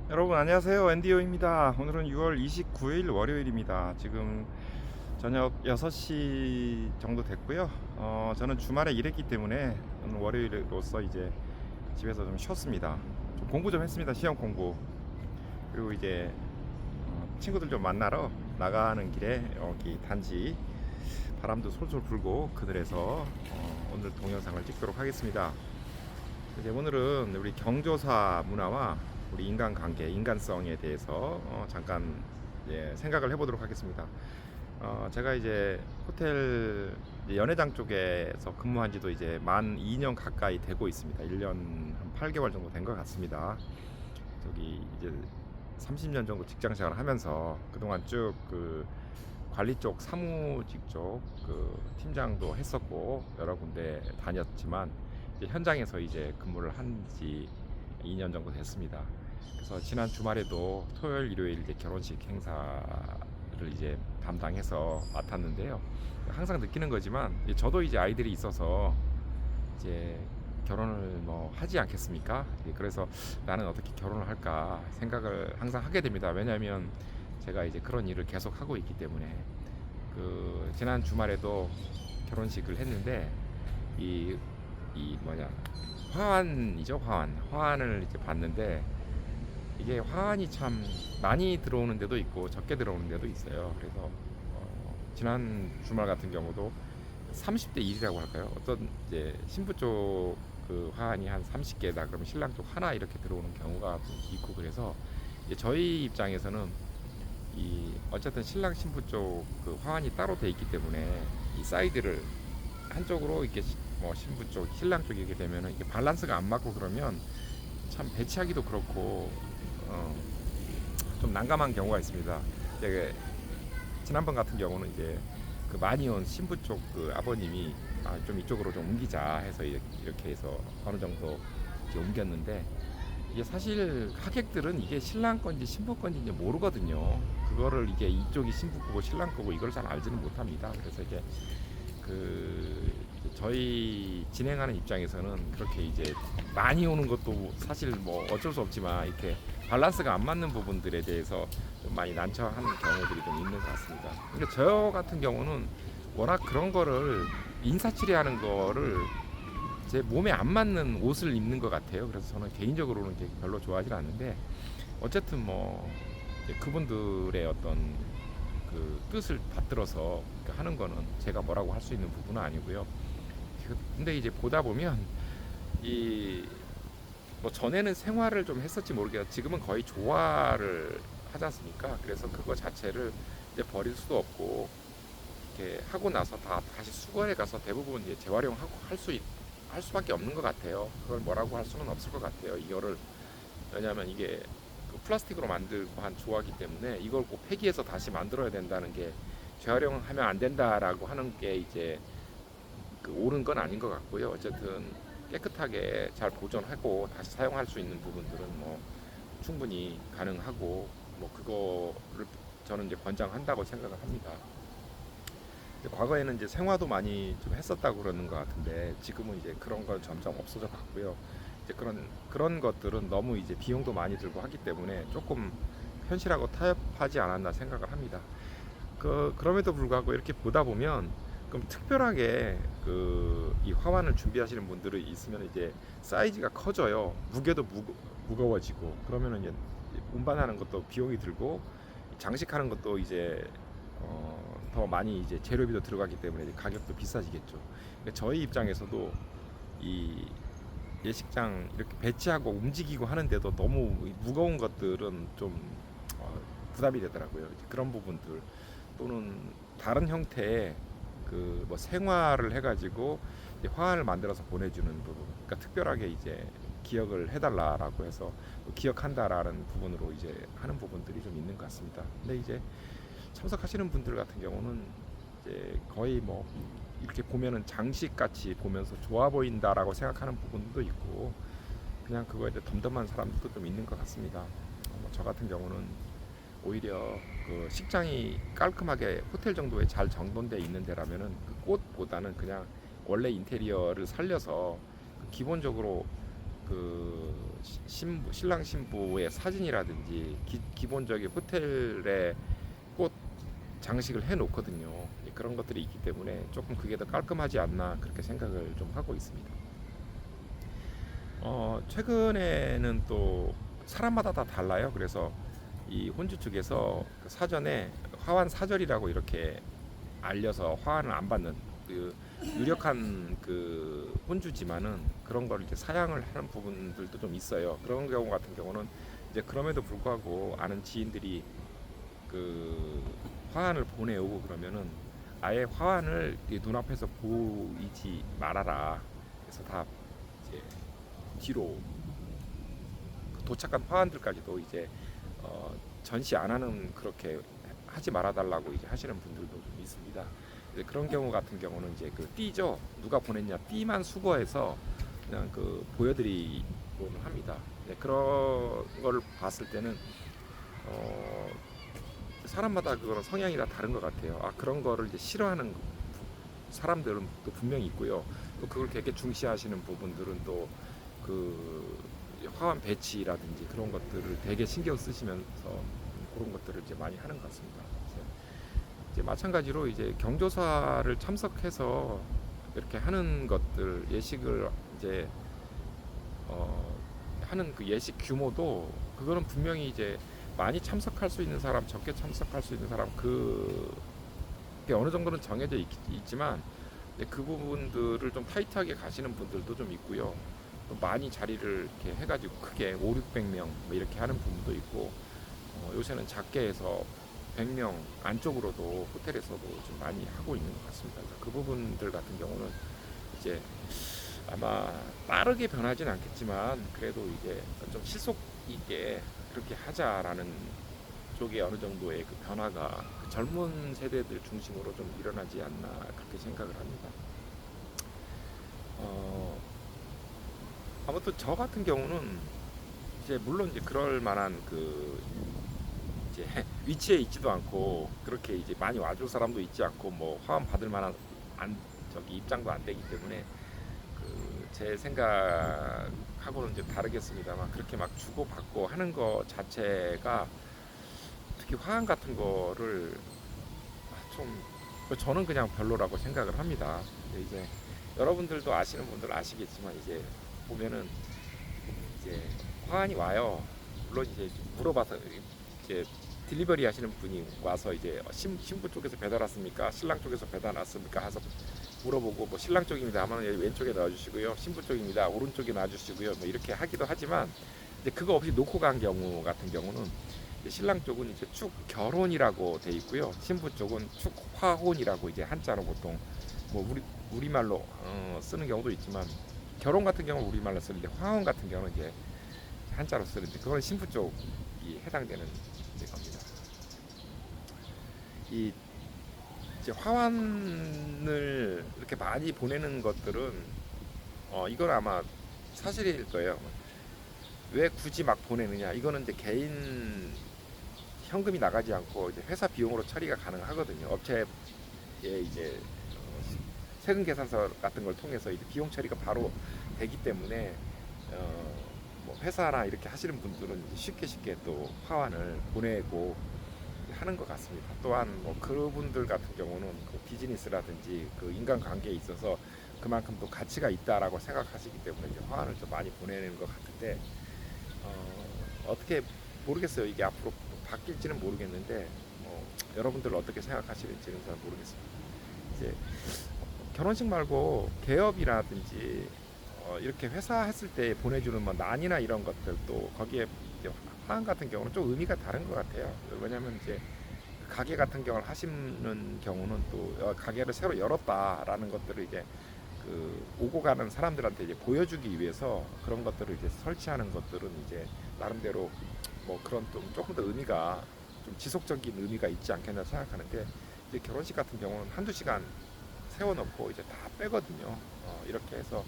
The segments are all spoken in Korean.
여러분 안녕하세요. 앤디오입니다. 오늘은 6월 29일 월요일입니다. 지금 저녁 6시 정도 됐고요. 저는 주말에 일했기 때문에 오늘 월요일로서 이제 집에서 좀 쉬었습니다. 좀 공부 좀 했습니다. 시험 공부. 그리고 이제 친구들 좀 만나러 나가는 길에 여기 단지 바람도 솔솔 불고 그늘에서 오늘 동영상을 찍도록 하겠습니다. 이제 오늘은 우리 경조사 문화와 우리 인간관계, 인간성에 대해서 잠깐 생각을 해보도록 하겠습니다. 제가 이제 호텔 이제 연회장 쪽에서 근무한 지도 이제 만 2년 가까이 되고 있습니다. 1년 한 8개월 정도 된 것 같습니다. 저기 이제 30년 정도 직장 생활을 하면서 그동안 쭉 그 관리 쪽, 사무직 쪽 그 팀장도 했었고 여러 군데 다녔지만 이제 현장에서 이제 근무를 한 지 2년 정도 됐습니다. 그래서 지난 주말에도 토요일, 일요일 이제 결혼식 행사를 이제 담당해서 맡았는데요. 항상 느끼는 거지만 저도 이제 아이들이 있어서 이제 결혼을 뭐 하지 않겠습니까? 그래서 나는 어떻게 결혼을 할까 생각을 항상 하게 됩니다. 왜냐하면 제가 이제 그런 일을 계속 하고 있기 때문에 그 지난 주말에도 결혼식을 했는데 이, 이 뭐냐 화환이죠. 화환을 이제 봤는데 이게 화환이 참 많이 들어오는 데도 있고 적게 들어오는 데도 있어요. 그래서 지난 주말 같은 경우도 30대 1이라고 할까요? 어떤 이제 신부 쪽 그 화환이 한 30개다 그러면 신랑 쪽 하나 이렇게 들어오는 경우가 있고 그래서 이제 저희 입장에서는 이 어쨌든 신랑 신부 쪽 그 화환이 따로 돼 있기 때문에 이 사이드를 한쪽으로 이렇게 뭐 신부 쪽 신랑 쪽이 게 되면은 이게 밸런스가 안 맞고 그러면 참 배치하기도 그렇고 어, 좀 난감한 경우가 있습니다. 이제 지난번 같은 경우는 이제 그 많이 온 신부 쪽 그 아버님이 좀 이쪽으로 좀 옮기자 해서 이렇게 해서 어느 정도 이제 옮겼는데 이게 사실 하객들은 이게 신랑 건지 신부 건지 이제 모르거든요. 그거를 이게 이쪽이 신부 거고 신랑 거고 이걸 잘 알지는 못합니다. 그래서 이제 그 저희 진행하는 입장에서는 그렇게 이제 많이 오는 것도 사실 뭐 어쩔 수 없지만 이렇게 밸런스가 안 맞는 부분들에 대해서 좀 많이 난처한 경우들이 좀 있는 것 같습니다. 그러니까 저 같은 경우는 워낙 그런 거를 인사치레하는 거를 제 몸에 안 맞는 옷을 입는 것 같아요. 그래서 저는 개인적으로는 별로 좋아하지 않는데 어쨌든 뭐 그분들의 어떤 그 뜻을 받들어서 하는 거는 제가 뭐라고 할 수 있는 부분은 아니고요. 근데 이제 보다 보면 이 뭐 전에는 생활을 좀 했었지 모르겠어요. 지금은 거의 조화를 하지 않습니까? 그래서 그거 자체를 이제 버릴 수도 없고 이렇게 하고 나서 다시 수거해 가서 대부분 이제 재활용하고 할 수밖에 없는 것 같아요. 그걸 뭐라고 할 수는 없을 것 같아요. 이거를 왜냐하면 이게 그 플라스틱으로 만들고 한 조화기 때문에 이걸 꼭 폐기해서 다시 만들어야 된다는 게 재활용하면 안 된다라고 하는 게 이제 그 옳은 건 아닌 것 같고요. 어쨌든 깨끗하게 잘 보존하고 다시 사용할 수 있는 부분들은 뭐 충분히 가능하고 뭐 그거를 저는 이제 권장한다고 생각을 합니다. 과거에는 이제 생화도 많이 좀 했었다고 그러는 것 같은데 지금은 이제 그런 건 점점 없어져 갔고요. 이제 그런 것들은 너무 이제 비용도 많이 들고 하기 때문에 조금 현실하고 타협하지 않았나 생각을 합니다. 그럼에도 불구하고 이렇게 보다 보면 그럼 특별하게 그 이 화환을 준비하시는 분들이 있으면 이제 사이즈가 커져요. 무게도 무거워지고 그러면은 이제 운반하는 것도 비용이 들고 장식하는 것도 이제 더 많이 이제 재료비도 들어가기 때문에 이제 가격도 비싸지겠죠. 그러니까 저희 입장에서도 이 예식장 이렇게 배치하고 움직이고 하는데도 너무 무거운 것들은 좀 부담이 되더라고요. 그런 부분들 또는 다른 형태의 그 뭐 생화를 해가지고 화환을 만들어서 보내주는 부분, 그러니까 특별하게 이제 기억을 해달라라고 해서 기억한다라는 부분으로 이제 하는 부분들이 좀 있는 것 같습니다. 근데 이제 참석하시는 분들 같은 경우는 이제 거의 뭐 이렇게 보면은 장식 같이 보면서 좋아 보인다라고 생각하는 부분도 있고 그냥 그거에 대해 덤덤한 사람들도 좀 있는 것 같습니다. 저 같은 경우는 오히려 그 식장이 깔끔하게 호텔 정도에 잘 정돈되어 있는 데라면은 그 꽃보다는 그냥 원래 인테리어를 살려서 그 기본적으로 그 신랑 신부의 사진이라든지 기본적인 호텔에 꽃 장식을 해 놓거든요. 그런 것들이 있기 때문에 조금 그게 더 깔끔하지 않나 그렇게 생각을 좀 하고 있습니다. 최근에는 또 사람마다 다 달라요. 그래서 이 혼주 측에서 그 사전에 화환 사절이라고 이렇게 알려서 화환을 안 받는 그 유력한 그 혼주지만은 그런 걸 이제 사양을 하는 부분들도 좀 있어요. 그런 경우 같은 경우는 이제 그럼에도 불구하고 아는 지인들이 그 화환을 보내오고 그러면은 아예 화환을 눈앞에서 보이지 말아라. 그래서 다 이제 뒤로 도착한 화환들까지도 이제 전시 안 하는 그렇게 하지 말아달라고 이제 하시는 분들도 좀 있습니다. 그런 경우 같은 경우는 이제 그 띠죠. 누가 보냈냐 띠만 수거해서 그냥 그 보여드리곤 합니다. 그런 거를 봤을 때는 사람마다 그거는 성향이 다 다른 것 같아요. 그런 거를 이제 싫어하는 사람들은 또 분명히 있고요. 또 그걸 되게 중시하시는 부분들은 또 그 화환 배치라든지 그런 것들을 되게 신경 쓰시면서 그런 것들을 이제 많이 하는 것 같습니다. 이제 마찬가지로 이제 경조사를 참석해서 이렇게 하는 것들 예식을 이제 하는 그 예식 규모도 그거는 분명히 이제 많이 참석할 수 있는 사람, 적게 참석할 수 있는 사람 그게 어느 정도는 정해져 있지만 그 부분들을 좀 타이트하게 가시는 분들도 좀 있고요. 또 많이 자리를 이렇게 해가지고 크게 5, 600명 뭐 이렇게 하는 부분도 있고 요새는 작게 해서 100명 안쪽으로도 호텔에서도 좀 많이 하고 있는 것 같습니다. 그 부분들 같은 경우는 이제 아마 빠르게 변하진 않겠지만 그래도 이제 좀 실속 있게 그렇게 하자라는 쪽에 어느 정도의 그 변화가 그 젊은 세대들 중심으로 좀 일어나지 않나 그렇게 생각을 합니다. 아무튼 저 같은 경우는 이제 물론 이제 그럴 만한 그 이제 위치에 있지도 않고 그렇게 이제 많이 와줄 사람도 있지 않고 뭐 화환 받을 만한 저기 입장도 안 되기 때문에 그 제 생각하고는 이제 다르겠습니다만 그렇게 막 주고 받고 하는 거 자체가 특히 화환 같은 거를 좀 저는 그냥 별로라고 생각을 합니다. 근데 이제 여러분들도 아시는 분들 아시겠지만 이제 보면은 이제 화환이 와요. 물론 이제 물어봐서 이제 딜리버리 하시는 분이 와서 이제 신부 쪽에서 배달 왔습니까? 신랑 쪽에서 배달 왔습니까? 해서 물어보고 뭐 신랑 쪽입니다 하면 왼쪽에 놔주시고요. 신부 쪽입니다. 오른쪽에 놔주시고요. 뭐 이렇게 하기도 하지만 이제 그거 없이 놓고 간 경우 같은 경우는 신랑 쪽은 이제 축 결혼이라고 돼 있고요. 신부 쪽은 축 화혼이라고 이제 한자로 보통 뭐 우리말로 쓰는 경우도 있지만 결혼 같은 경우는 우리말로 쓰는데 화혼 같은 경우는 이제 한자로 쓰는데 그건 신부 쪽이 해당되는 겁니다. 이 이제 화환을 이렇게 많이 보내는 것들은 이건 아마 사실일 거예요. 왜 굳이 막 보내느냐? 이거는 이제 개인 현금이 나가지 않고 이제 회사 비용으로 처리가 가능하거든요. 업체에 이제 세금 계산서 같은 걸 통해서 이제 비용 처리가 바로 되기 때문에 뭐 회사나 이렇게 하시는 분들은 쉽게 또 화환을 보내고 하는 것 같습니다. 또한 뭐 그분들 같은 경우는 그 비즈니스라든지 그 인간관계에 있어서 그만큼 또 가치가 있다라고 생각하시기 때문에 이제 화환을 좀 많이 보내는 것 같은데 어떻게 모르겠어요. 이게 앞으로 바뀔지는 모르겠는데 여러분들 어떻게 생각하시는지는 잘 모르겠습니다. 이제 결혼식 말고 개업이라든지 이렇게 회사 했을 때 보내주는 뭐 난이나 이런 것들도 거기에 화환 같은 경우는 좀 의미가 다른 것 같아요. 왜냐하면 이제 가게 같은 경우를 하시는 경우는 또 가게를 새로 열었다라는 것들을 이제 그 오고 가는 사람들한테 이제 보여주기 위해서 그런 것들을 이제 설치하는 것들은 이제 나름대로 뭐 그런 좀 조금 더 의미가 좀 지속적인 의미가 있지 않겠나 생각하는데 이제 결혼식 같은 경우는 한두 시간 세워놓고 이제 다 빼거든요. 이렇게 해서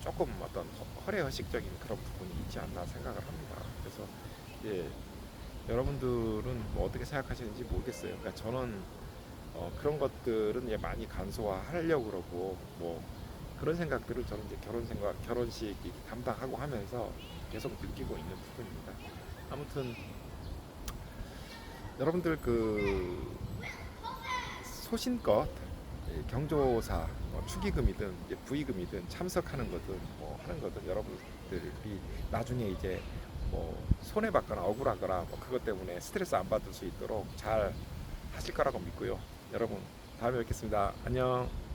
조금 어떤 허례허식적인 그런 부분이 있지 않나 생각을 합니다. 그래서 이제 여러분들은 뭐 어떻게 생각하시는지 모르겠어요. 그러니까 저는 그런 것들은 많이 간소화하려고 그러고 뭐 그런 생각들을 저는 이제 결혼 생각, 결혼식 담당하고 하면서 계속 느끼고 있는 부분입니다. 아무튼 여러분들 그 소신껏 경조사, 축의금이든 이제 부의금이든 참석하는 거든 뭐 하는 거든 여러분들이 나중에 이제 뭐 손해 받거나 억울하거나 뭐 그것 때문에 스트레스 안 받을 수 있도록 잘 하실 거라고 믿고요. 여러분 다음에 뵙겠습니다. 안녕.